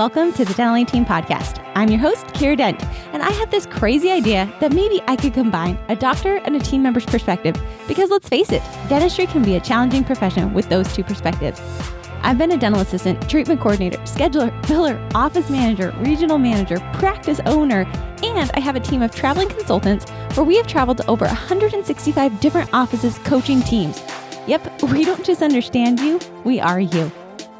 Welcome to the Dental Team Podcast. I'm your host, Kiera Dent, and I have this crazy idea that maybe I could combine a doctor and a team member's perspective because let's face it, dentistry can be a challenging profession with those two perspectives. I've been a dental assistant, treatment coordinator, scheduler, biller, office manager, regional manager, practice owner, and I have a team of traveling consultants where we have traveled to over 165 different offices coaching teams. Yep, we don't just understand you, we are you.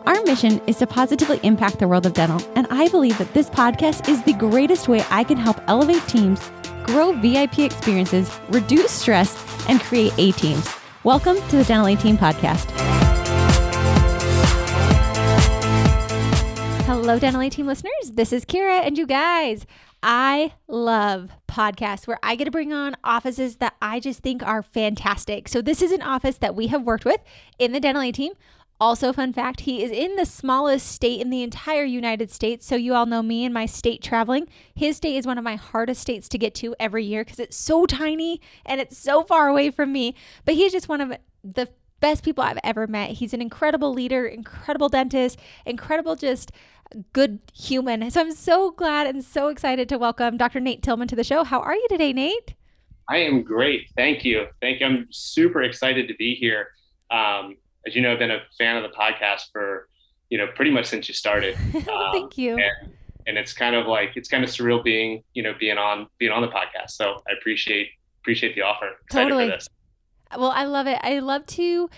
Our mission is to positively impact the world of dental, and I believe that this podcast is the greatest way I can help elevate teams, grow VIP experiences, reduce stress, and create A-teams. Welcome to the Dental Team Podcast. Hello, Dental Team listeners. This is Kiera, and you guys, I love podcasts where I get to bring on offices that I just think are fantastic. So this is an office that we have worked with in the Dental Team. Also, fun fact, he is in the smallest state in the entire United States. So you all know me and my state traveling. His state is one of my hardest states to get to every year because it's so tiny and it's so far away from me. But he's just one of the best people I've ever met. He's an incredible leader, incredible dentist, incredible just good human. So I'm so glad and so excited to welcome Dr. Nate Tillman to the show. How are you today, Nate? I am great. Thank you. I'm super excited to be here. As you know, I've been a fan of the podcast for, pretty much since you started. Thank you. And it's kind of surreal being on the podcast. So I appreciate the offer. Excited Totally. For this. Well, I love it. I love to,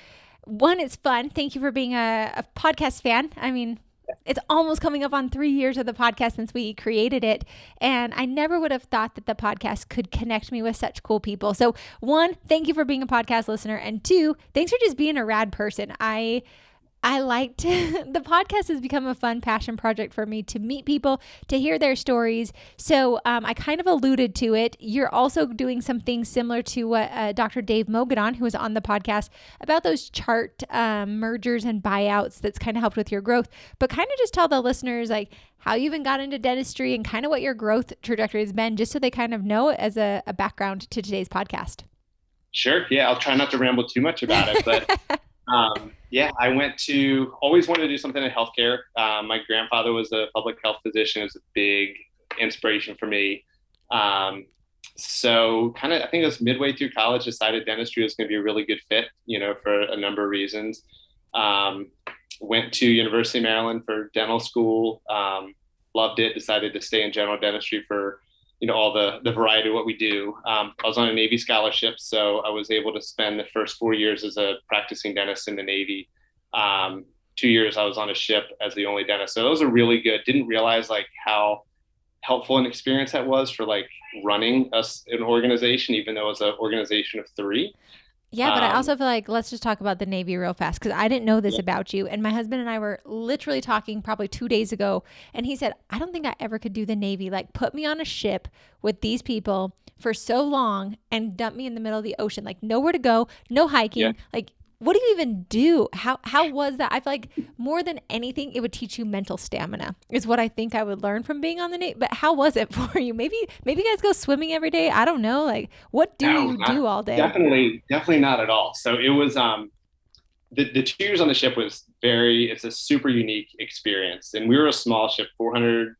one, it's fun. Thank you for being a podcast fan. I mean, it's almost coming up on 3 years of the podcast since we created it. And I never would have thought that the podcast could connect me with such cool people. So one, thank you for being a podcast listener. And two, thanks for just being a rad person. I liked the podcast has become a fun passion project for me to meet people, to hear their stories. So I kind of alluded to it. You're also doing something similar to what Dr. Dave Mogadon, who was on the podcast, about those chart mergers and buyouts that's kind of helped with your growth. But kind of just tell the listeners like how you even got into dentistry and kind of what your growth trajectory has been, just so they kind of know as a background to today's podcast. Sure. Yeah, I'll try not to ramble too much about it, but I always wanted to do something in healthcare. My grandfather was a public health physician. It was a big inspiration for me. So I think it was midway through college, decided dentistry was going to be a really good fit, for a number of reasons. Went to University of Maryland for dental school. Loved it, decided to stay in general dentistry for all the variety of what we do. I was on a Navy scholarship, so I was able to spend the first 4 years as a practicing dentist in the Navy. 2 years I was on a ship as the only dentist. So those are really good. Didn't realize how helpful an experience that was for running an organization, even though it was an organization of 3. Yeah, but I also feel like let's just talk about the Navy real fast because I didn't know this about you. And my husband and I were literally talking probably 2 days ago. And he said, I don't think I ever could do the Navy. Put me on a ship with these people for so long and dump me in the middle of the ocean. Nowhere to go, no hiking. Yeah. What do you even do? How was that? I feel like more than anything, it would teach you mental stamina is what I think I would learn from being on the Navy. But how was it for you? Maybe you guys go swimming every day. I don't know. What do you do all day? Definitely not at all. So it was, the 2 years on the ship was it's a super unique experience. And we were a small ship, 400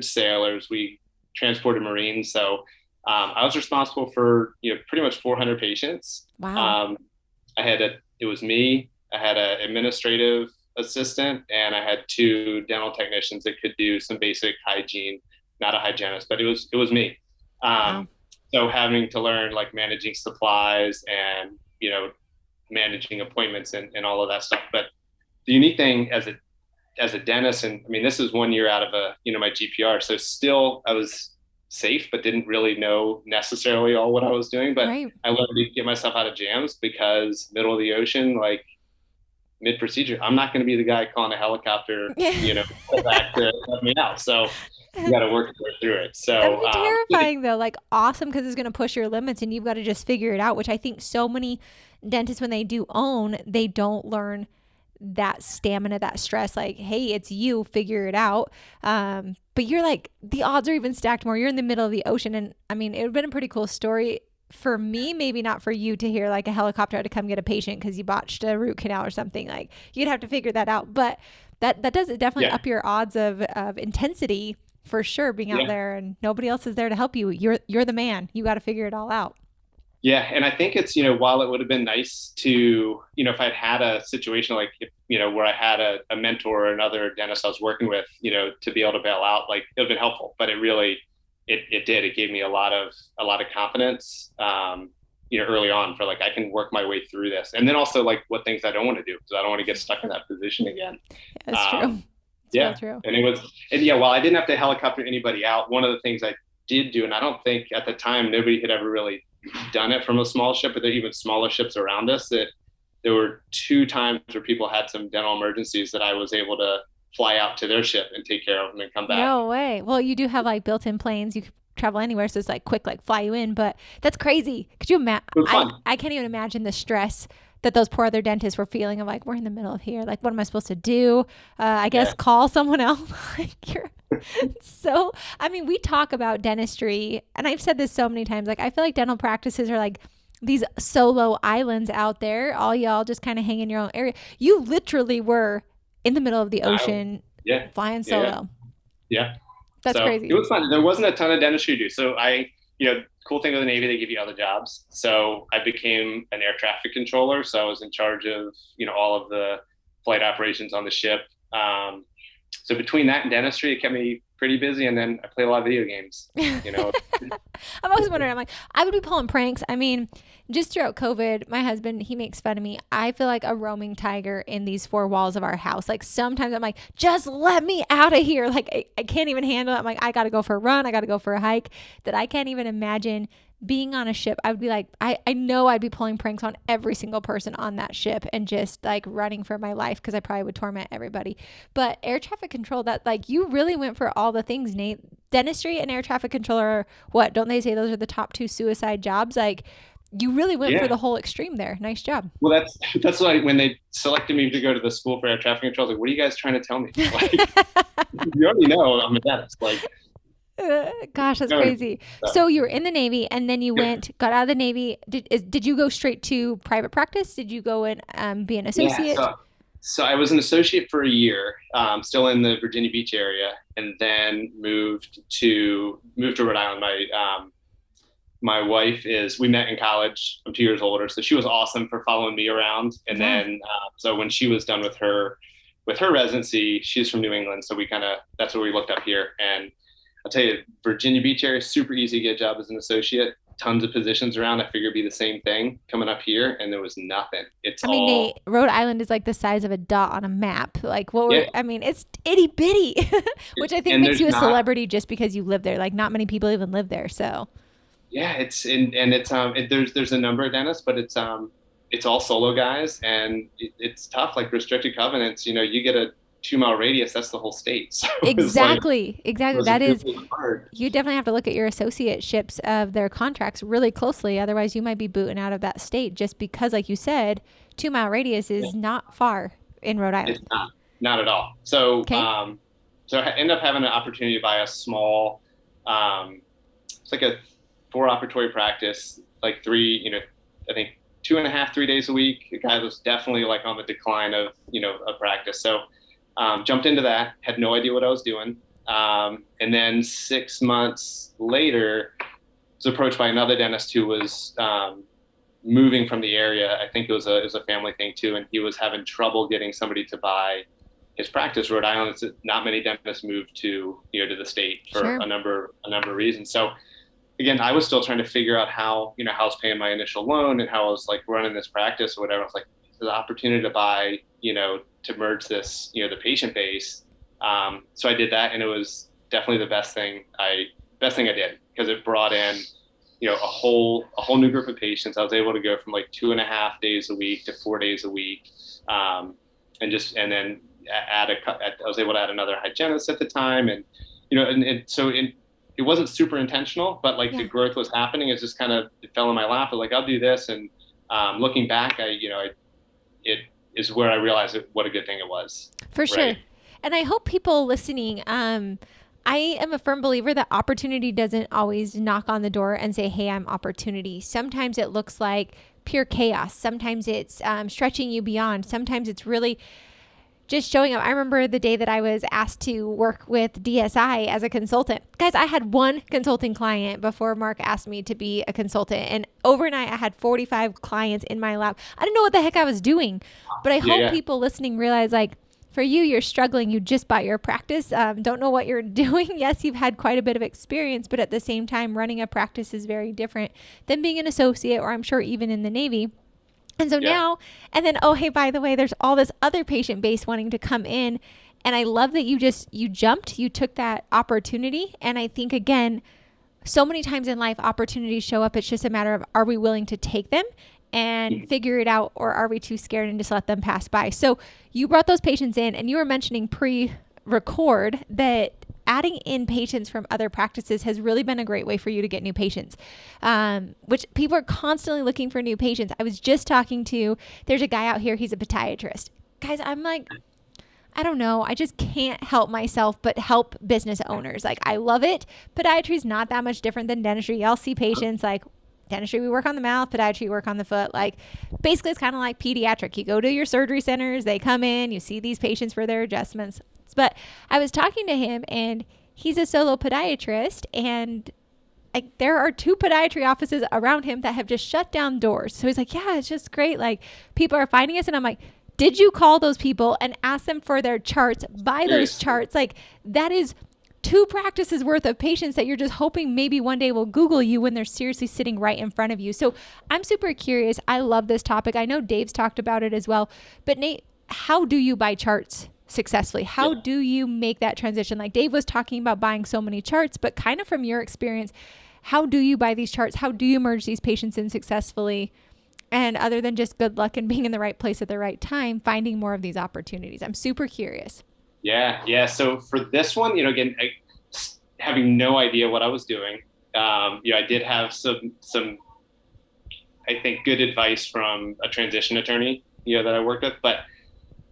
sailors. We transported Marines. So I was responsible for, pretty much 400 patients. Wow. It was me, I had an administrative assistant, and I had 2 dental technicians that could do some basic hygiene, not a hygienist, but it was me. Wow. So having to learn managing supplies and, managing appointments and all of that stuff. But the unique thing as a dentist, and I mean, this is 1 year out of my GPR. So still I was safe, but didn't really know necessarily all what I was doing. But right. I learned to get myself out of jams because middle of the ocean, mid-procedure, I'm not going to be the guy calling a helicopter, back to let me out. So you got to work through it. So that'd be terrifying though, awesome because it's going to push your limits and you've got to just figure it out, which I think so many dentists, when they do own, they don't learn that stamina, that stress, hey, it's you, figure it out. But you're the odds are even stacked more. You're in the middle of the ocean. And I mean, it would have been a pretty cool story for me, maybe not for you to hear a helicopter had to come get a patient because you botched a root canal or something. You'd have to figure that out. But That does definitely Yeah. up your odds of intensity for sure, being out Yeah. there and nobody else is there to help you. You're the man. You got to figure it all out. Yeah, and I think it's, while it would have been nice to, if I'd had a situation like, if, where I had a mentor or another dentist I was working with, to be able to bail out, like it would have been helpful. But it really, it did. It gave me a lot of confidence, early on for like, I can work my way through this. And then also like what things I don't want to do, because I don't want to get stuck in that position again. Yeah, that's true. It's Yeah. real true. And yeah, while I didn't have to helicopter anybody out, one of the things I did do, and I don't think at the time nobody had ever really done it from a small ship, but there are even smaller ships around us, that there were 2 times where people had some dental emergencies that I was able to fly out to their ship and take care of them and come back. No way. Well, you do have like built-in planes. You could travel anywhere, so it's like quick, like fly you in. But that's crazy. Could you imagine? I can't even imagine the stress that those poor other dentists were feeling of like, we're in the middle of here. Like, what am I supposed to do? I guess call someone else. Like, so, I mean, we talk about dentistry, and I've said this so many times. Like, I feel like dental practices are like these solo islands out there. All y'all just kind of hang in your own area. You literally were in the middle of the ocean, flying solo. Yeah. That's crazy. It was fun. There wasn't a ton of dentistry to do. So cool thing with the Navy, they give you other jobs. So I became an air traffic controller. So I was in charge of, all of the flight operations on the ship. So between that and dentistry, it kept me pretty busy. And then I played a lot of video games, I'm always wondering, I'm like, I would be pulling pranks. I mean, just throughout COVID, my husband, he makes fun of me. I feel like a roaming tiger in these 4 walls of our house. Like sometimes I'm like, just let me out of here. Like I can't even handle it. I'm like, I got to go for a run. I got to go for a hike. That I can't even imagine being on a ship. I would be like, I know I'd be pulling pranks on every single person on that ship and just like running for my life, because I probably would torment everybody. But air traffic control, that like you really went for all the things, Nate. Dentistry and air traffic controller, what don't they say those are the top 2 suicide jobs? Like you really went for the whole extreme there. Nice job. Well, that's why when they selected me to go to the school for air traffic control, I was like, what are you guys trying to tell me? Like, you already know I'm a dentist. Like, gosh, that's crazy. So you were in the Navy, and then you got out of the Navy. Did you go straight to private practice? Did you go and be an associate? Yeah, so I was an associate for a year, still in the Virginia Beach area, and then moved to Rhode Island. My wife we met in college. I'm 2 years older, so she was awesome for following me around. And then so when she was done with her residency, she's from New England, so that's where we looked up here. And I'll tell you, Virginia Beach area, super easy to get a job as an associate. Tons of positions around. I figured it'd be the same thing coming up here, and there was nothing. Nate, Rhode Island is like the size of a dot on a map. Like it's itty bitty, which I think makes you a celebrity just because you live there. Like not many people even live there. So yeah, there's a number of dentists, but it's all solo guys, and it's tough. Like restricted covenants, you get a 2-mile radius, that's the whole state. So exactly. That is hard. You definitely have to look at your associateships of their contracts really closely. Otherwise you might be booting out of that state, just because like you said, 2-mile radius is not far in Rhode Island. It's not at all. So so I ended up having an opportunity to buy a small it's like a 4-operatory practice, like 3, I think 2.5, 3 days a week. The guy was definitely like on the decline of a practice. So jumped into that, had no idea what I was doing. And then 6 months later, was approached by another dentist who was moving from the area. I think it was a family thing too. And he was having trouble getting somebody to buy his practice. Rhode Island, not many dentists moved to the state for a number of reasons. So again, I was still trying to figure out how I was paying my initial loan and how I was like running this practice or whatever. I was like, the opportunity to buy, to merge this, the patient base. So I did that, and it was definitely the best thing I did, because it brought in, a whole new group of patients. I was able to go from like 2.5 days a week to 4 days a week. And then I was able to add another hygienist at the time. And, it wasn't super intentional, but like the growth was happening. It's just it fell in my lap. I was like, I'll do this. And looking back, it is where I realized what a good thing it was. For sure. And I hope people listening, I am a firm believer that opportunity doesn't always knock on the door and say, hey, I'm opportunity. Sometimes it looks like pure chaos. Sometimes it's stretching you beyond. Sometimes it's really just showing up. I remember the day that I was asked to work with DSI as a consultant. Guys, I had one consulting client before Mark asked me to be a consultant. And overnight, I had 45 clients in my lap. I didn't know what the heck I was doing. But I hope people listening realize, like, for you, you're struggling. You just bought your practice. Don't know what you're doing. Yes, you've had quite a bit of experience, but at the same time, running a practice is very different than being an associate, or I'm sure even in the Navy. And so now, and then, oh, hey, by the way, there's all this other patient base wanting to come in. And I love that you jumped, you took that opportunity. And I think, again, so many times in life, opportunities show up. It's just a matter of, are we willing to take them and figure it out, or are we too scared and just let them pass by? So you brought those patients in, and you were mentioning pre-record that adding in patients from other practices has really been a great way for you to get new patients, which people are constantly looking for new patients. I was just talking to, there's a guy out here, he's a podiatrist. Guys, I'm like, I don't know. I just can't help myself but help business owners. Like, I love it. Podiatry is not that much different than dentistry. Y'all see patients like dentistry, we work on the mouth, podiatry, we work on the foot. Like, basically, it's kind of like pediatric. You go to your surgery centers, they come in, you see these patients for their adjustments. But I was talking to him, and he's a solo podiatrist, and there are 2 podiatry offices around him that have just shut down doors. So he's like, yeah, it's just great. Like, people are finding us. And I'm like, did you call those people and ask them for their charts, buy those charts? Like, that is 2 practices worth of patients that you're just hoping maybe one day will Google you when they're seriously sitting right in front of you. So I'm super curious. I love this topic. I know Dave's talked about it as well. But Nate, how do you buy charts successfully? How do you make that transition? Like, Dave was talking about buying so many charts, but kind of from your experience, how do you buy these charts? How do you merge these patients in successfully? And other than just good luck and being in the right place at the right time, finding more of these opportunities. I'm super curious. Yeah. So for this one, again, having no idea what I was doing, I did have some, I think, good advice from a transition attorney, that I worked with. But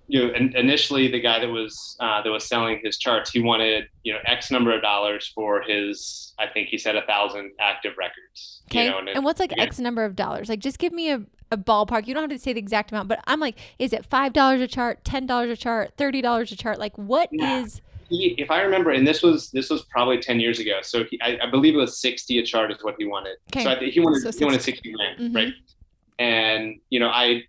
initially, the guy that was selling his charts, he wanted X number of dollars for his, I think he said 1,000 active records. Okay. And what's like X number of dollars? Like, just give me a ballpark. You don't have to say the exact amount, but I'm like, is it $5 a chart, $10 a chart, $30 a chart? Like, what is? If I remember, and this was probably 10 years ago. So I believe it was 60 a chart is what he wanted. Okay. So I think he wanted 60 grand, right? And I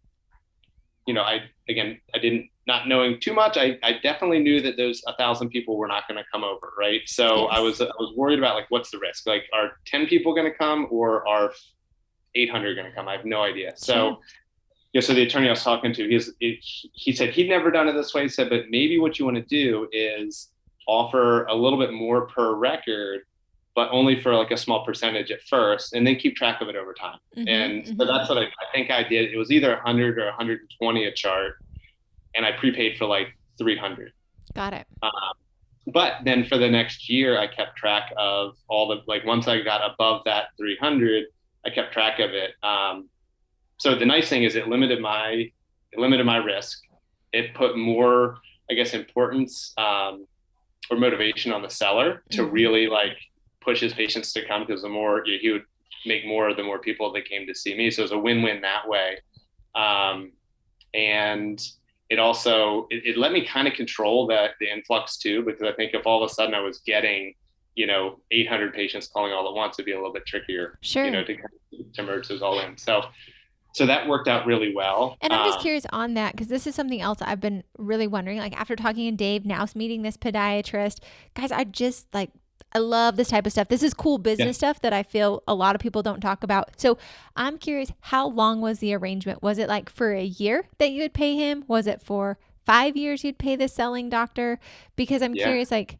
didn't, not knowing too much, I definitely knew that those 1,000 people were not going to come over, right? So I was worried about, like, what's the risk? Like, are 10 people going to come, or are 800 going to come? I have no idea. So, so the attorney I was talking to, he said he'd never done it this way. He said, but maybe what you want to do is offer a little bit more per record, but only for like a small percentage at first, and then keep track of it over time. So that's what I think I did. It was either 100 or 120 a chart, and I prepaid for like 300. Got it. But then for the next year, I kept track of all the, like, once I got above that 300, I kept track of it. So the nice thing is it limited my risk. It put more, I guess, importance or motivation on the seller to really, like, push his patients to come, because the more he would make more, the more people that came to see me. So it was a win-win that way. And it also, it let me kind of control the influx too, because I think if all of a sudden I was getting, 800 patients calling all at once, it'd be a little bit trickier, to merge those all in. So that worked out really well. And I'm just curious on that, because this is something else I've been really wondering, like, after talking to Dave, now meeting this podiatrist, guys, I love this type of stuff. This is cool business stuff that I feel a lot of people don't talk about. So I'm curious, how long was the arrangement? Was it like for a year that you would pay him? Was it for 5 years you'd pay the selling doctor? Because I'm curious, like,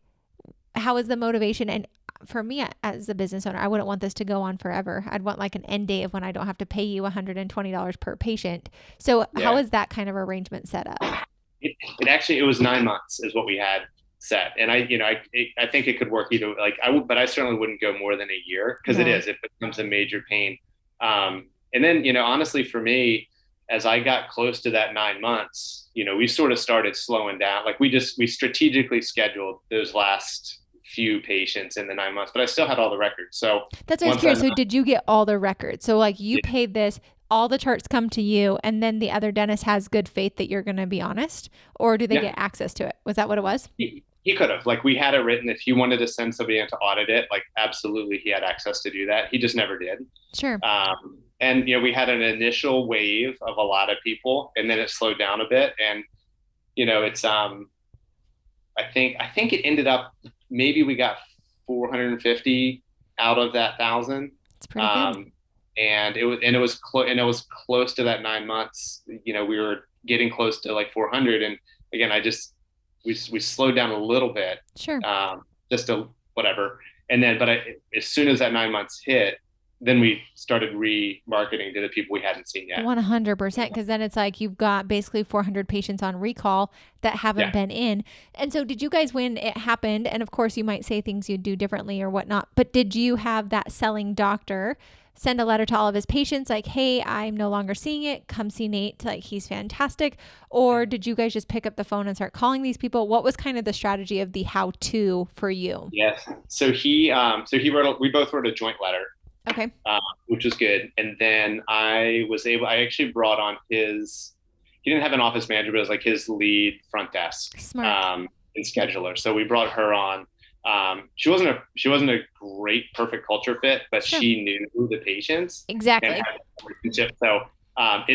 how is the motivation? And for me, as a business owner, I wouldn't want this to go on forever. I'd want like an end date of when I don't have to pay you $120 per patient. So how is that kind of arrangement set up? It was 9 months is what we had set. And I think it could work either, like, but I certainly wouldn't go more than a year, because it becomes a major pain. And then, honestly, for me, as I got close to that 9 months, we sort of started slowing down. Like, we strategically scheduled those last few patients in the 9 months, but I still had all the records. So that's what I was curious. So did you get all the records? So like, you paid this, all the charts come to you and then the other dentist has good faith that you're going to be honest, or do they Yeah. get access to it? Was that what it was? He could have, like, we had it written if he wanted to send somebody in to audit it, like absolutely he had access to do that. He just never did. Sure. And we had an initial wave of a lot of people, and then it slowed down a bit. And it's I think it ended up, maybe we got 450 out of that 1,000. It's pretty good. And it was close to that 9 months. We were getting close to like 400, and again, we slowed down a little bit, Sure. just to whatever. And then, but as soon as that 9 months hit, then we started remarketing to the people we hadn't seen yet. 100%. Because then it's like you've got basically 400 patients on recall that haven't been in. And so did you guys, when it happened, and of course you might say things you'd do differently or whatnot, but did you have that selling doctor send a letter to all of his patients like, hey, I'm no longer seeing it. Come see Nate. Like, he's fantastic. Or did you guys just pick up the phone and start calling these people? What was kind of the strategy of the how-to for you? Yes. So he we both wrote a joint letter. Okay. Which was good. And then I actually brought on he didn't have an office manager, but it was like his lead front desk, Smart. and scheduler. So we brought her on. She wasn't a great perfect culture fit, but Sure. she knew the patients. Exactly. And had a relationship. So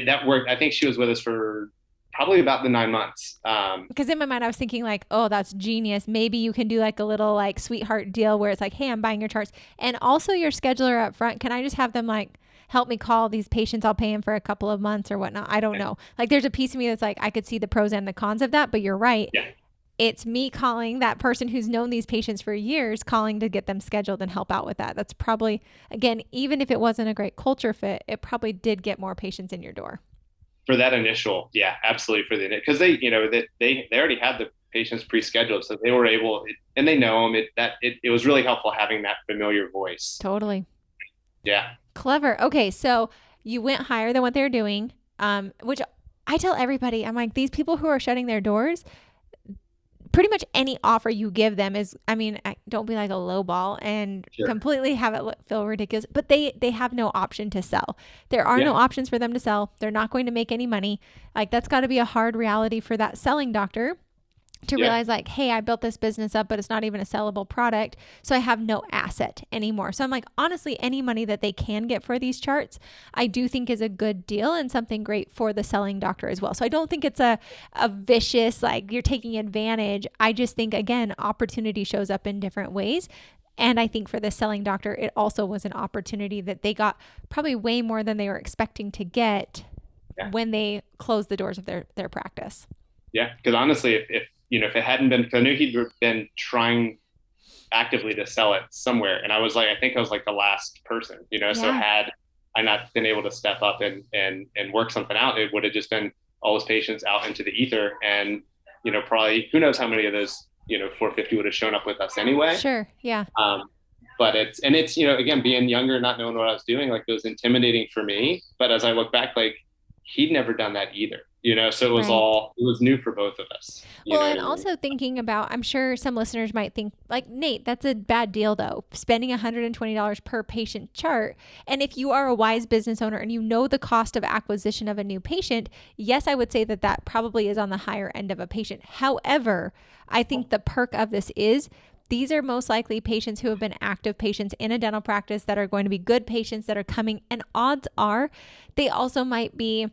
that worked. I think she was with us for probably about the 9 months. Because in my mind, I was thinking like, oh, that's genius. Maybe you can do like a little like sweetheart deal where it's like, hey, I'm buying your charts. And also your scheduler up front, can I just have them like help me call these patients? I'll pay them for a couple of months or whatnot. I don't know. Like there's a piece of me that's like, I could see the pros and the cons of that, but you're right. Yeah. It's me calling that person who's known these patients for years, calling to get them scheduled and help out with that. That's probably, again, even if it wasn't a great culture fit, it probably did get more patients in your door. For that initial, yeah, absolutely. Because they already had the patients pre-scheduled, so they were able, and they know them. It was really helpful having that familiar voice. Totally. Yeah. Clever. Okay, so you went higher than what they're doing, which I tell everybody, I'm like, these people who are shutting their doors, pretty much any offer you give them is, don't be like a low ball and Sure. completely have it feel ridiculous, but they have no option to sell. There are no options for them to sell. They're not going to make any money. Like that's got to be a hard reality for that selling doctor to realize like, hey, I built this business up, but it's not even a sellable product. So I have no asset anymore. So I'm like, honestly, any money that they can get for these charts, I do think is a good deal and something great for the selling doctor as well. So I don't think it's a vicious, like you're taking advantage. I just think, again, opportunity shows up in different ways. And I think for the selling doctor, it also was an opportunity that they got probably way more than they were expecting to get when they closed the doors of their practice. Yeah. Because honestly, if it hadn't been, because I knew he'd been trying actively to sell it somewhere. And I think I was like the last person, so had I not been able to step up and work something out, it would have just been all those patients out into the ether. And, probably who knows how many of those, 450 would have shown up with us anyway. Sure. Yeah. But it's, again, being younger, not knowing what I was doing, like it was intimidating for me. But as I look back, like he'd never done that either. So it was it was new for both of us. Well, and also thinking about, I'm sure some listeners might think like, Nate, that's a bad deal though, spending $120 per patient chart. And if you are a wise business owner and you know the cost of acquisition of a new patient, yes, I would say that probably is on the higher end of a patient. However, I think the perk of this is these are most likely patients who have been active patients in a dental practice that are going to be good patients that are coming. And odds are they also might be,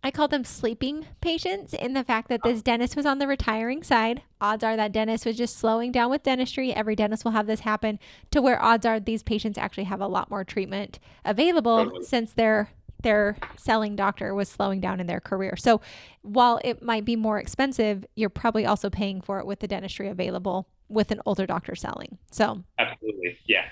I call them sleeping patients, in the fact that this dentist was on the retiring side. Odds are that dentist was just slowing down with dentistry. Every dentist will have this happen, to where odds are these patients actually have a lot more treatment available since their selling doctor was slowing down in their career. So while it might be more expensive, you're probably also paying for it with the dentistry available with an older doctor selling. So absolutely. Yeah.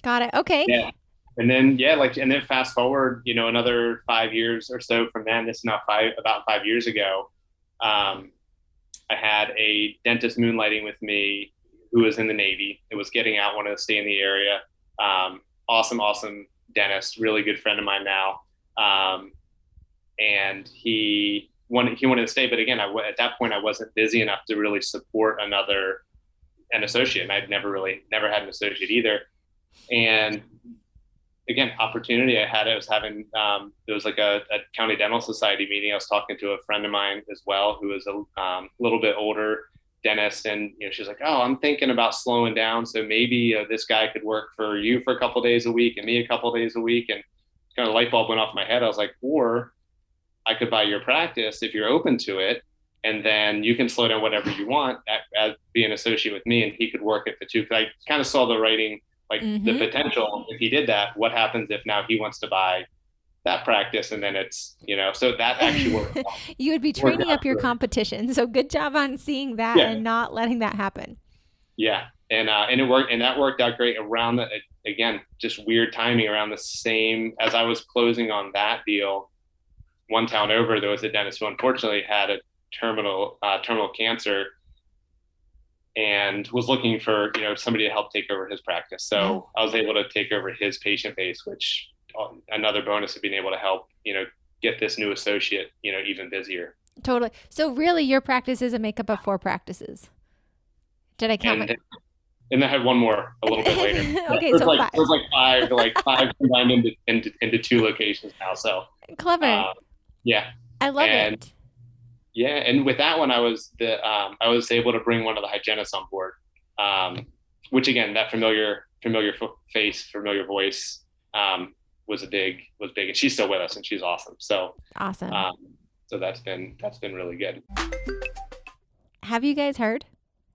Got it. Okay. Yeah. And then, and then fast forward, another 5 years or so from then, this is now about 5 years ago. I had a dentist moonlighting with me who was in the Navy. It was getting out, wanted to stay in the area. Awesome dentist, really good friend of mine now. And he wanted to stay, but again, at that point I wasn't busy enough to really support an associate. And I'd never had an associate either. And again, opportunity I had. I was having, there was like a county dental society meeting. I was talking to a friend of mine as well, who was a little bit older dentist. And, she's like, oh, I'm thinking about slowing down. So maybe this guy could work for you for a couple days a week and me a couple days a week. And kind of light bulb went off my head. I was like, or I could buy your practice if you're open to it. And then you can slow down whatever you want as be an associate with me. And he could work at the two. Cause I kind of saw the writing, like the potential. If he did that, what happens if now he wants to buy that practice? And then it's, so that actually worked. You would be training up your competition. So good job on seeing that and not letting that happen. Yeah. And it worked, and that worked out great around again, just weird timing around the same as I was closing on that deal. One town over, there was a dentist who unfortunately had a terminal cancer and was looking for somebody to help take over his practice. So I was able to take over his patient base, which another bonus of being able to help get this new associate even busier. Totally. So really, your practice is a makeup of 4 practices. Did I count? And I had one more a little bit later. Okay, so so it was like five combined into 2 locations now. So clever. Yeah, I love it. Yeah, and with that one, I was able to bring one of the hygienists on board, which again, that familiar face, familiar voice, was big, and she's still with us, and she's awesome. So awesome. So that's been really good. Have you guys heard?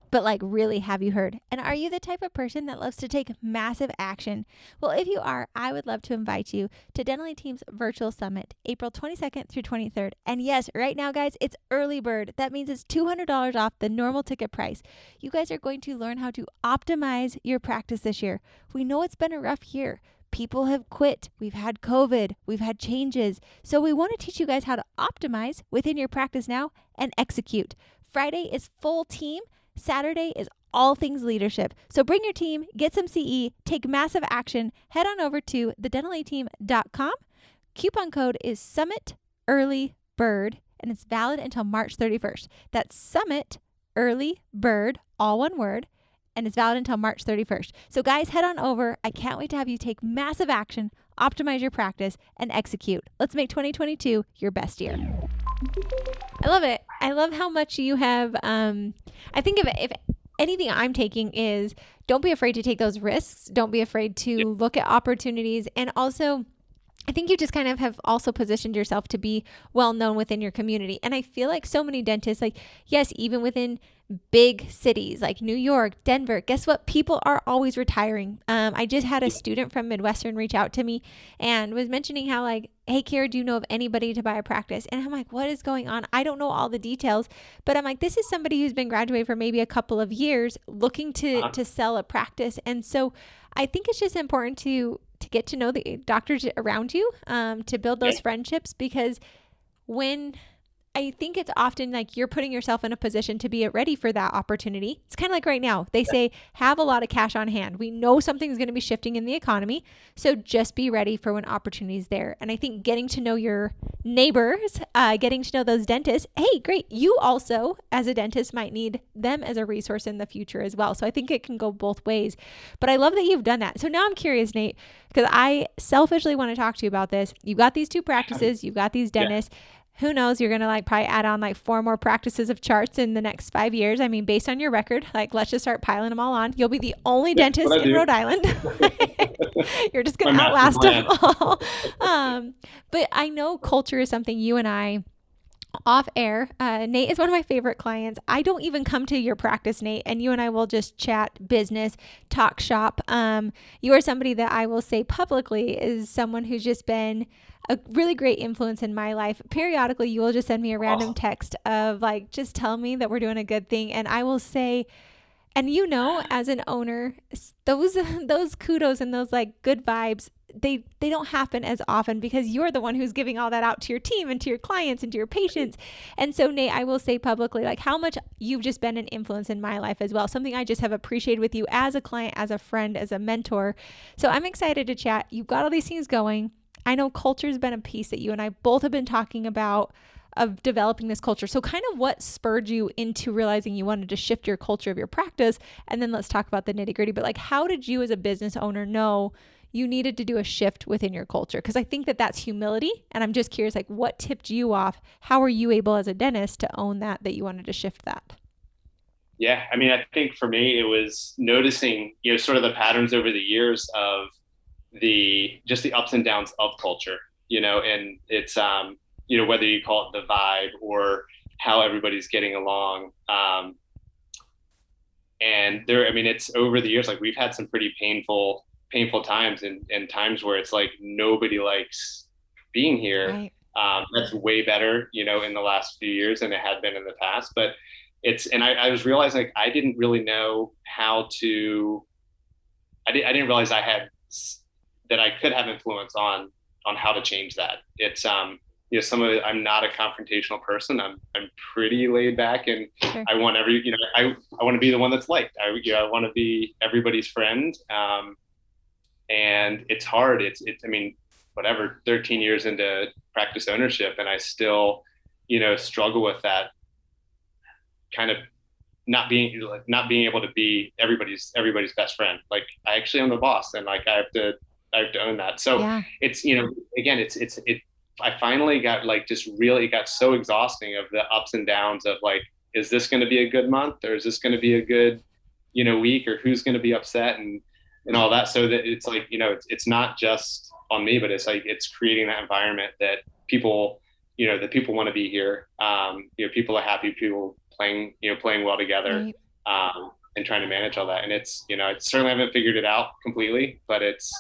But like, really, have you heard? And are you the type of person that loves to take massive action? Well, if you are, I would love to invite you to Dental Team's virtual summit, April 22nd through 23rd. And yes, right now, guys, it's early bird. That means it's $200 off the normal ticket price. You guys are going to learn how to optimize your practice this year. We know it's been a rough year. People have quit. We've had COVID. We've had changes. So we want to teach you guys how to optimize within your practice now and execute. Friday is full team. Saturday is all things leadership. So bring your team, get some CE, take massive action. Head on over to thedentalateam.com. Coupon code is Summit Early Bird, and it's valid until March 31st. That's Summit Early Bird, all one word, and it's valid until March 31st. So guys, head on over. I can't wait to have you take massive action, optimize your practice, and execute. Let's make 2022 your best year. I love it. I love how much you have. I think if anything I'm taking is don't be afraid to take those risks. Don't be afraid to look at opportunities. And also, I think you just kind of have also positioned yourself to be well known within your community. And I feel like so many dentists, like, yes, even within big cities like New York, Denver, guess what? People are always retiring. I just had a student from Midwestern reach out to me and was mentioning how like, hey, Kiera, do you know of anybody to buy a practice? And I'm like, what is going on? I don't know all the details, but I'm like, this is somebody who's been graduated for maybe a couple of years looking to sell a practice. And so I think it's just important to get to know the doctors around you, to build those friendships, because when I think it's often like you're putting yourself in a position to be ready for that opportunity. It's kind of like right now, they say, have a lot of cash on hand. We know something's going to be shifting in the economy. So just be ready for when opportunity is there. And I think getting to know your neighbors, getting to know those dentists, hey, great. You also, as a dentist, might need them as a resource in the future as well. So I think it can go both ways. But I love that you've done that. So now I'm curious, Nate, because I selfishly want to talk to you about this. You've got these 2 practices. You've got these dentists. Who knows, you're going to like probably add on like 4 more practices of charts in the next 5 years. I mean, based on your record, like let's just start piling them all on. You'll be the only dentist in Rhode Island. You're just going to outlast them all. But I know culture is something you and I off air. Nate is one of my favorite clients. I don't even come to your practice, Nate, and you and I will just chat business, talk shop. You are somebody that I will say publicly is someone who's just been a really great influence in my life. Periodically, you will just send me a random text of like, just tell me that we're doing a good thing. And I will say, and as an owner, those kudos and those like good vibes, they don't happen as often because you're the one who's giving all that out to your team and to your clients and to your patients. And so, Nate, I will say publicly, like how much you've just been an influence in my life as well. Something I just have appreciated with you as a client, as a friend, as a mentor. So I'm excited to chat. You've got all these things going. I know culture's been a piece that you and I both have been talking about of developing this culture. So kind of what spurred you into realizing you wanted to shift your culture of your practice? And then let's talk about the nitty gritty. But like, how did you as a business owner know you needed to do a shift within your culture? Because I think that that's humility. And I'm just curious, like, what tipped you off? How were you able as a dentist to own that you wanted to shift that? Yeah, I mean, I think for me, it was noticing, sort of the patterns over the years of just the ups and downs of culture, and it's, whether you call it the vibe or how everybody's getting along. And there, I mean, it's over the years, like we've had some pretty painful times and times where it's like nobody likes being here. Right. That's way better, in the last few years than it had been in the past. But and I was realizing like I didn't really know how to, I didn't realize that I could have influence on how to change that. It's, some of it, I'm not a confrontational person. I'm pretty laid back, and Sure. I want I want to be the one that's liked. I want to be everybody's friend. And it's hard. I mean, whatever, 13 years into practice ownership, and I still, struggle with that kind of not being able to be everybody's best friend. Like I actually am the boss, and like I have to own that. So Yeah. it's, again, I finally got like just really, it got so exhausting of the ups and downs of like, is this going to be a good month, or is this going to be a good, week, or who's going to be upset and all that. So that it's like, it's not just on me, but it's like, it's creating that environment that people, that people want to be here. People are happy, people playing well together. Right. And trying to manage all that. And it's, I certainly haven't figured it out completely, but it's,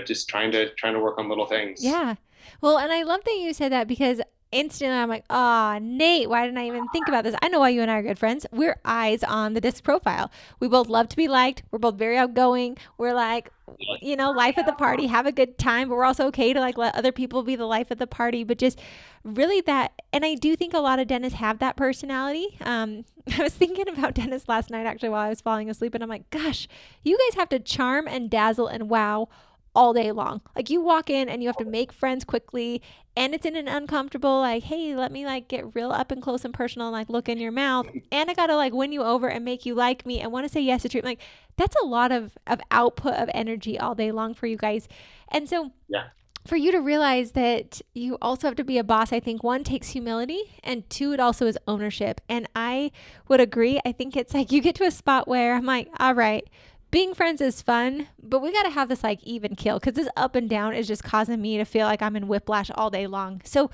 just trying to work on little things. Yeah. Well, and I love that you said that because instantly I'm like, ah, Nate, why didn't I even think about this? I know why you and I are good friends. We're eyes on the disc profile. We both love to be liked. We're both very outgoing. We're like, life at the party, have a good time, but we're also okay to like let other people be the life of the party. But just really that, and I do think a lot of dentists have that personality. I was thinking about dentists last night actually while I was falling asleep, and I'm like, gosh, you guys have to charm and dazzle and wow all day long. Like you walk in and you have to make friends quickly, and it's in an uncomfortable like, hey, let me like get real up and close and personal and like look in your mouth, and I gotta like win you over and make you like me and want to say yes to treatment. Like that's a lot of output of energy all day long for you guys. And so Yeah. for you to realize that you also have to be a boss, I think one takes humility, and two, it also is ownership. And I would agree. I think it's like you get to a spot where I'm like, all right, being friends is fun, but we got to have this like even kill, because this up and down is just causing me to feel like I'm in whiplash all day long. So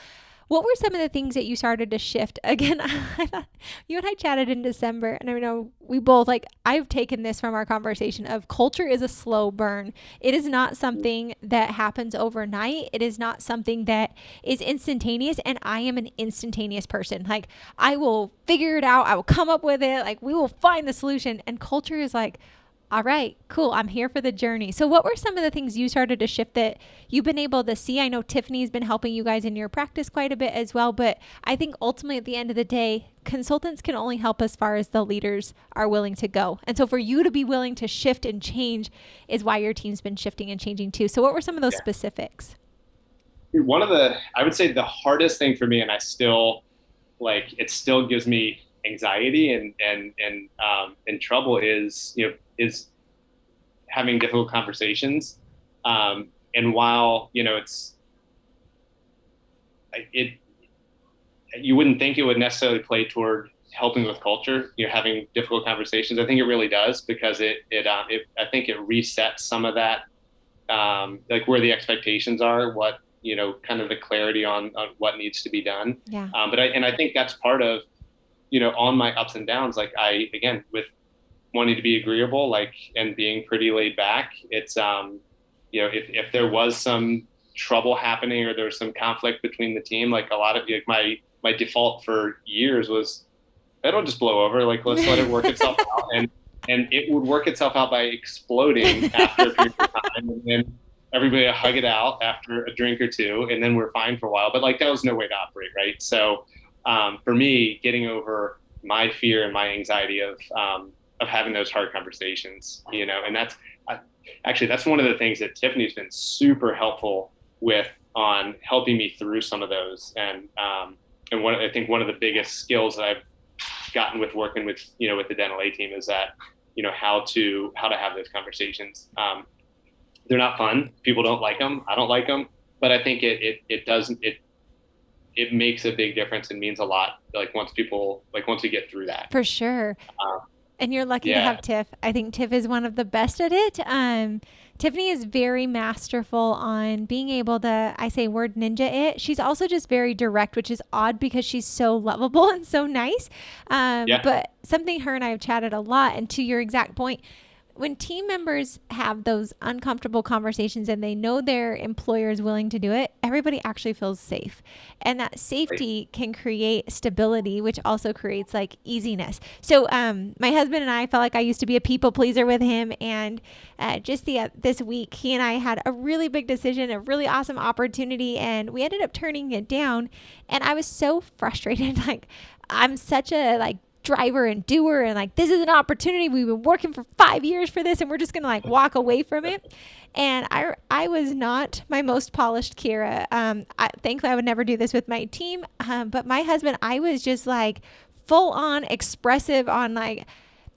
what were some of the things that you started to shift? Again, I thought you and I chatted in December, and I know we both like, I've taken this from our conversation of culture is a slow burn. It is not something that happens overnight. It is not something that is instantaneous. And I am an instantaneous person. Like I will figure it out. I will come up with it. Like we will find the solution. And culture is like, all right, cool. I'm here for the journey. So what were some of the things you started to shift that you've been able to see? I know Tiffany's been helping you guys in your practice quite a bit as well, but I think ultimately at the end of the day, consultants can only help as far as the leaders are willing to go. And so for you to be willing to shift and change is why your team's been shifting and changing too. So what were some of those specifics? I would say the hardest thing for me, and I still like, it still gives me anxiety and trouble is having difficult conversations. And while, you wouldn't think it would necessarily play toward helping with culture, having difficult conversations. I think it really does, because I think it resets some of that, like where the expectations are, what, kind of the clarity on what needs to be done. Yeah. But I think that's part of, on my ups and downs, like again, with wanting to be agreeable, like, and being pretty laid back, it's, if there was some trouble happening or there was some conflict between the team, like a lot of like my default for years was, it'll just blow over. Like, let's let it work itself out. And it would work itself out by exploding after a period of time. And then everybody would hug it out after a drink or two, and then we're fine for a while. But like, that was no way to operate, right? So for me, getting over my fear and my anxiety of having those hard conversations, and that's one of the things that Tiffany's been super helpful with on helping me through some of those. And I think one of the biggest skills that I've gotten with working with, with the dental A team is that, how to have those conversations. They're not fun. People don't like them. I don't like them, but I think it doesn't, it makes a big difference and means a lot. Like once we get through that. For sure. Um, And you're lucky to yeah. have Tiff. I think Tiff is one of the best at it. Tiffany is very masterful on being able to, I say word ninja it. She's also just very direct, which is odd because she's so lovable and so nice. Yeah. But something her and I have chatted a lot, and to your exact point, when team members have those uncomfortable conversations and they know their employer is willing to do it, everybody actually feels safe. And that Right. safety can create stability, which also creates like easiness. So, my husband and I felt like I used to be a people pleaser with him. And just this week, he and I had a really big decision, a really awesome opportunity, and we ended up turning it down. And I was so frustrated. Like, I'm such a like driver and doer, and like, this is an opportunity, we've been working for 5 years for this, and we're just gonna like walk away from it. And I was not my most polished Kiera. Thankfully I would never do this with my team, but my husband, I was just like full on expressive on like,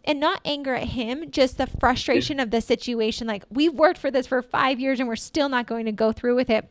and not anger at him, just the frustration of the situation. Like, we've worked for this for 5 years and we're still not going to go through with it.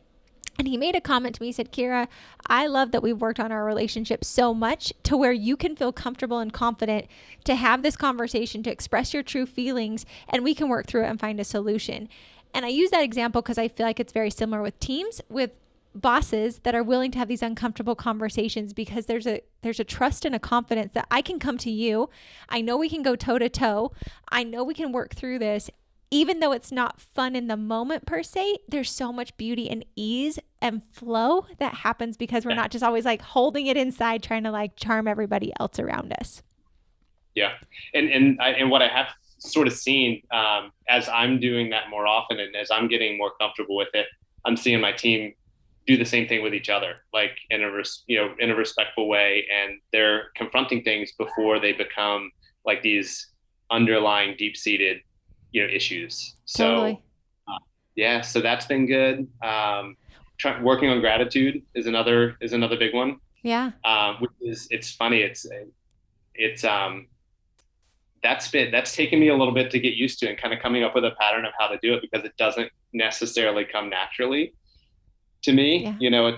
And he made a comment to me. He said, Kiera, I love that we've worked on our relationship so much to where you can feel comfortable and confident to have this conversation, to express your true feelings, and we can work through it and find a solution. And I use that example because I feel like it's very similar with teams, with bosses that are willing to have these uncomfortable conversations, because there's a trust and a confidence that I can come to you. I know we can go toe to toe. I know we can work through this. Even though it's not fun in the moment per se, there's so much beauty and ease and flow that happens because we're Yeah. not just always like holding it inside trying to like charm everybody else around us. Yeah. And what I have sort of seen, as I'm doing that more often and as I'm getting more comfortable with it, I'm seeing my team do the same thing with each other, like in a respectful way, and they're confronting things before they become like these underlying deep-seated, issues. So Totally. yeah, so that's been good. Working on gratitude is another big one. Yeah. Which is, it's funny. It's that's taken me a little bit to get used to and kind of coming up with a pattern of how to do it, because it doesn't necessarily come naturally to me. Yeah.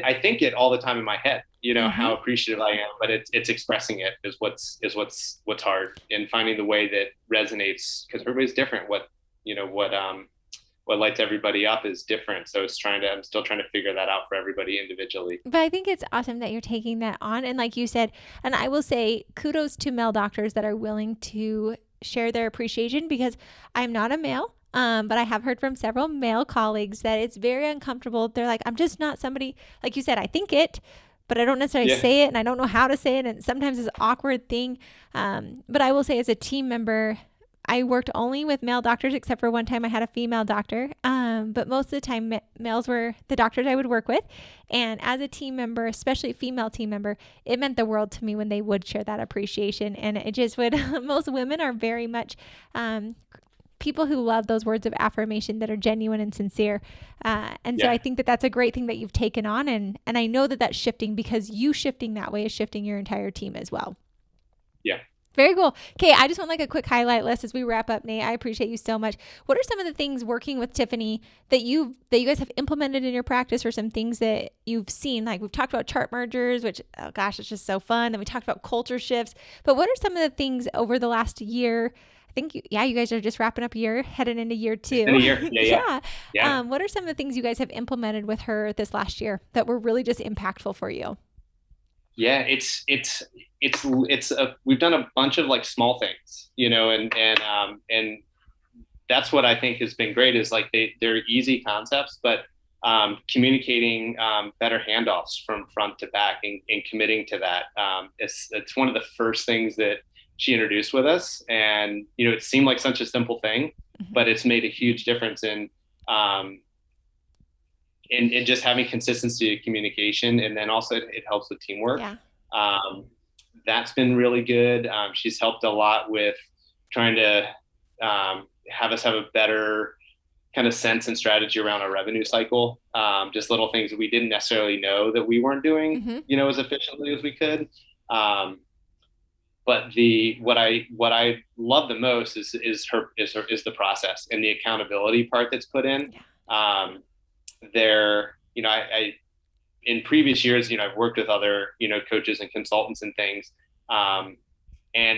I think it all the time in my head, Mm-hmm. how appreciative I am, but it's expressing it is what's hard, and finding the way that resonates, because everybody's different. What lights everybody up is different. So I'm still trying to figure that out for everybody individually. But I think it's awesome that you're taking that on. And like you said, and I will say kudos to male doctors that are willing to share their appreciation, because I'm not a male. But I have heard from several male colleagues that it's very uncomfortable. They're like, I'm just not somebody, like you said, I think it, but I don't necessarily Yeah. say it, and I don't know how to say it. And sometimes it's an awkward thing. But I will say, as a team member, I worked only with male doctors, except for one time I had a female doctor. But most of the time, males were the doctors I would work with. And as a team member, especially female team member, it meant the world to me when they would share that appreciation. And it just would, most women are very much people who love those words of affirmation that are genuine and sincere. And so Yeah. I think that that's a great thing that you've taken on. And I know that that's shifting, because you shifting that way is shifting your entire team as well. Yeah. Very cool. Okay, I just want like a quick highlight list as we wrap up, Nate. I appreciate you so much. What are some of the things working with Tiffany that you guys have implemented in your practice, or some things that you've seen? Like, we've talked about chart mergers, which, oh gosh, it's just so fun. Then we talked about culture shifts. But what are some of the things over the last year? I think you guys are just wrapping up a year, heading into year It's been a two. year. Yeah. Yeah. Yeah. Yeah. What are some of the things you guys have implemented with her this last year that were really just impactful for you? Yeah, we've done a bunch of like small things, and that's what I think has been great, is like they're easy concepts, but communicating better handoffs from front to back, and committing to that. It's one of the first things that she introduced with us, and it seemed like such a simple thing, Mm-hmm. but it's made a huge difference um, in just having consistency of communication, and then also it helps with teamwork. Yeah. Um, that's been really good. She's helped a lot with trying to have us have a better kind of sense and strategy around our revenue cycle. Just little things that we didn't necessarily know that we weren't doing, Mm-hmm. as efficiently as we could. Um, but what I love the most is the process and the accountability part that's put in. Yeah. There, I in previous years, I've worked with other, coaches and consultants and things. And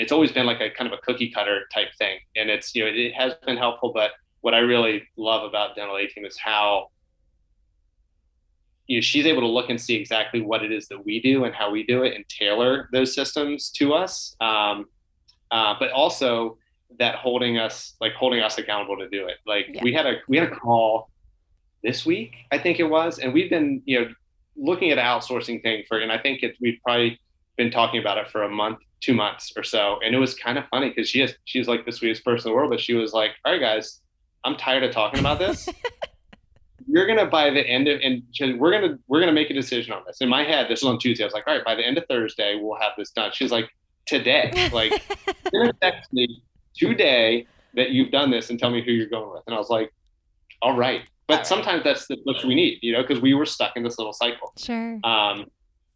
it's always been like a kind of a cookie cutter type thing. And it's, it has been helpful, but what I really love about Dental A Team is how, she's able to look and see exactly what it is that we do and how we do it and tailor those systems to us. But also that holding us accountable to do it. Like Yeah. we had a call this week, I think it was, and we've been, looking at an outsourcing thing and I think we've probably been talking about it for a month, 2 months or so. And it was kind of funny because she's like the sweetest person in the world, but she was like, all right, guys, I'm tired of talking about this. You're going to, by the end of, and we're going to make a decision on this. In my head, this was on Tuesday. I was like, all right, by the end of Thursday, we'll have this done. She's like, today, like, you're going to text me today that you've done this and tell me who you're going with. And I was like, all right. But sometimes that's the push we need, because we were stuck in this little cycle. Sure.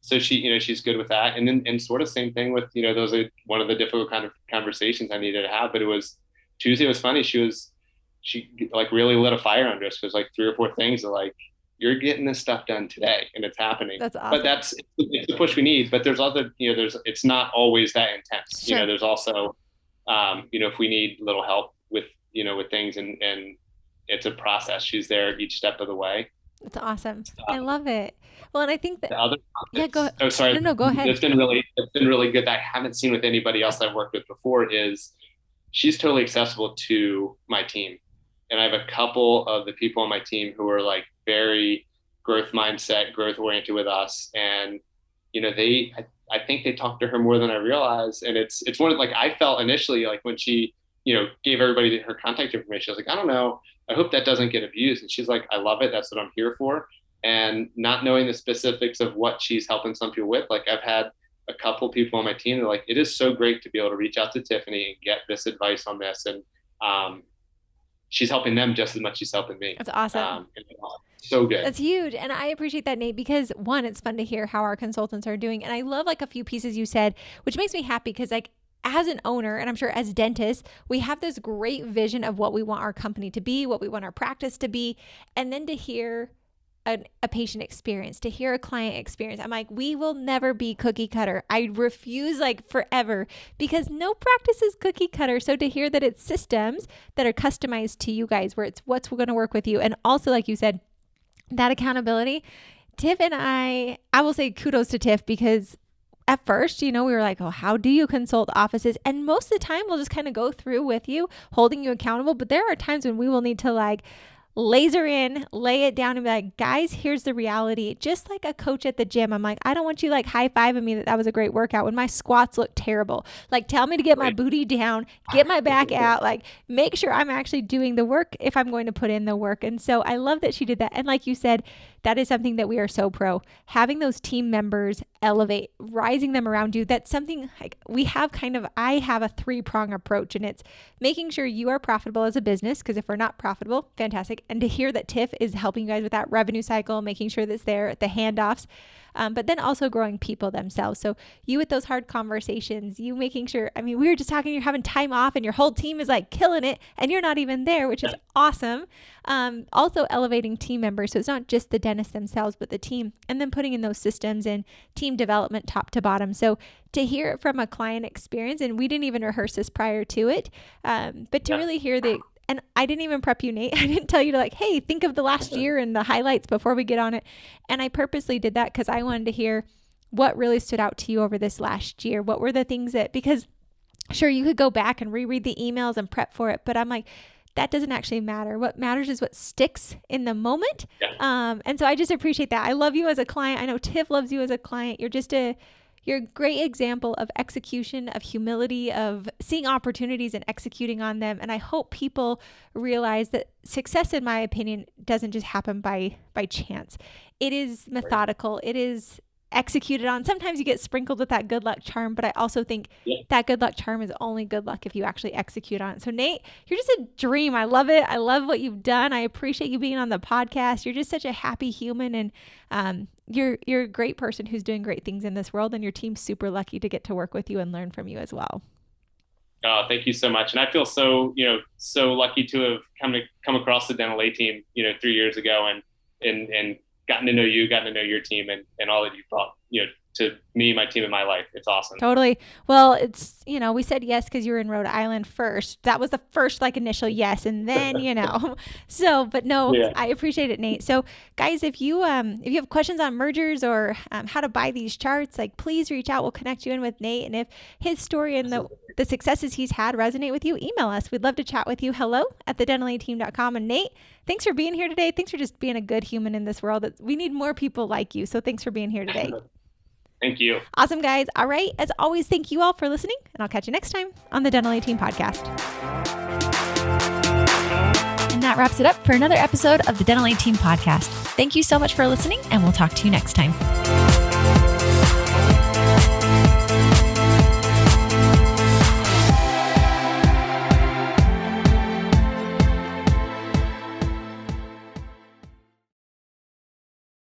So she's good with that. And then, and sort of same thing with, those are one of the difficult kind of conversations I needed to have, but it was Tuesday was funny. She like really lit a fire under us. Cause like 3 or 4 things are like, you're getting this stuff done today and it's happening. That's awesome. But it's the push we need, but there's other, it's not always that intense. Sure. There's also, if we need little help with, with things and it's a process. She's there each step of the way. That's awesome. I love it. Well, and I think that the other go. Oh, sorry. No, go ahead. It's been really good that I haven't seen with anybody else I've worked with before is she's totally accessible to my team. And I have a couple of the people on my team who are like very growth mindset, growth oriented with us. And, I think they talk to her more than I realized. And it's one of like, I felt initially like when she, gave everybody her contact information, I was like, I don't know. I hope that doesn't get abused. And she's like, I love it. That's what I'm here for. And not knowing the specifics of what she's helping some people with, like I've had a couple people on my team that are like, it is so great to be able to reach out to Tiffany and get this advice on this. And she's helping them just as much as she's helping me. That's awesome. So good. That's huge. And I appreciate that, Nate, because one, it's fun to hear how our consultants are doing. And I love like a few pieces you said, which makes me happy because like as an owner, and I'm sure as dentists, we have this great vision of what we want our company to be, what we want our practice to be. And then to hear a patient experience, to hear a client experience, I'm like, we will never be cookie cutter. I refuse like forever because no practice is cookie cutter. So to hear that it's systems that are customized to you guys, where it's what's going to work with you. And also, like you said, that accountability, Tiff and I will say kudos to Tiff because at first, we were like, oh, how do you consult offices? And most of the time we'll just kind of go through with you, holding you accountable. But there are times when we will need to like laser in, lay it down and be like, guys, here's the reality. Just like a coach at the gym. I'm like, I don't want you like high-fiving me that was a great workout when my squats look terrible. Like tell me to get my booty down, get my back out, like make sure I'm actually doing the work if I'm going to put in the work. And so I love that she did that. And like you said, that is something that we are so pro. Having those team members elevate, rising them around you. That's something like I have a 3-prong approach, and it's making sure you are profitable as a business. Because if we're not profitable, fantastic. And to hear that Tiff is helping you guys with that revenue cycle, making sure that's there, the handoffs. But then also growing people themselves. So you with those hard conversations, you making sure, we were just talking, you're having time off and your whole team is like killing it and you're not even there, which is awesome. Also elevating team members. So it's not just the dentists themselves, but the team, and then putting in those systems and team development top to bottom. So to hear it from a client experience, and we didn't even rehearse this prior to it, but to really hear and I didn't even prep you, Nate. I didn't tell you to like, hey, think of the last year and the highlights before we get on it. And I purposely did that because I wanted to hear what really stood out to you over this last year. What were the things because sure, you could go back and reread the emails and prep for it, but I'm like, that doesn't actually matter. What matters is what sticks in the moment. Yeah. And so I just appreciate that. I love you as a client. I know Tiff loves you as a client. You're a great example of execution, of humility, of seeing opportunities and executing on them. And I hope people realize that success, in my opinion, doesn't just happen by chance. It is methodical. It is executed on. Sometimes you get sprinkled with that good luck charm, but I also think that good luck charm is only good luck if you actually execute on it. So Nate, you're just a dream. I love it. I love what you've done. I appreciate you being on the podcast. You're just such a happy human, and you're a great person who's doing great things in this world, and your team's super lucky to get to work with you and learn from you as well. Oh, thank you so much. And I feel so lucky to have come across the Dental A team, 3 years ago and gotten to know you, gotten to know your team and all that you brought, to me, my team, and my life. It's awesome. Totally. Well, it's, we said yes because you were in Rhode Island first. That was the first initial yes. And then, but no, yeah. I appreciate it, Nate. So guys, if you have questions on mergers or how to buy these charts, please reach out. We'll connect you in with Nate. And if his story and the successes he's had resonate with you, email us. We'd love to chat with you. hello@thedentalateam.com. And Nate, thanks for being here today. Thanks for just being a good human in this world. We need more people like you. So thanks for being here today. Thank you. Awesome, guys. All right. As always, thank you all for listening, and I'll catch you next time on the Dental A Team podcast. And that wraps it up for another episode of the Dental A Team podcast. Thank you so much for listening, and we'll talk to you next time.